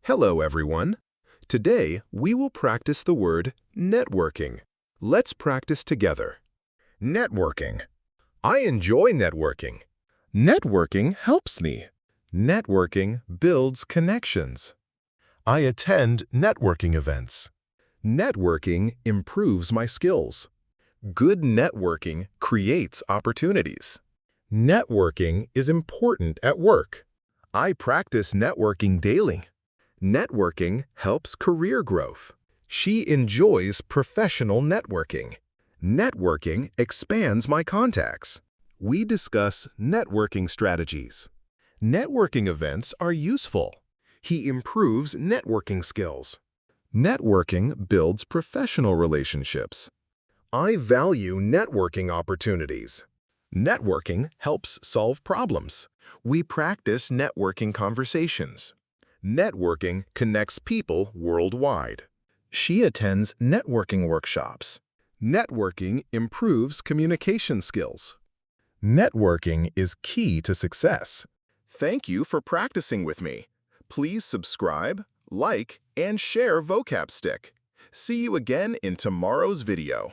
Hello, everyone. Today, we will practice the word networking. Let's practice together. Networking. I enjoy networking. Networking helps me. Networking builds connections. I attend networking events. Networking improves my skills. Good networking creates opportunities. Networking is important at work. I practice networking daily. Networking helps career growth. She enjoys professional networking. Networking expands my contacts. We discuss networking strategies. Networking events are useful. He improves networking skills. Networking builds professional relationships. I value networking opportunities. Networking helps solve problems. We practice networking conversations. Networking connects people worldwide. She attends networking workshops. Networking improves communication skills. Networking is key to success. Thank you for practicing with me. Please subscribe, like, and share VocabStick. See you again in tomorrow's video.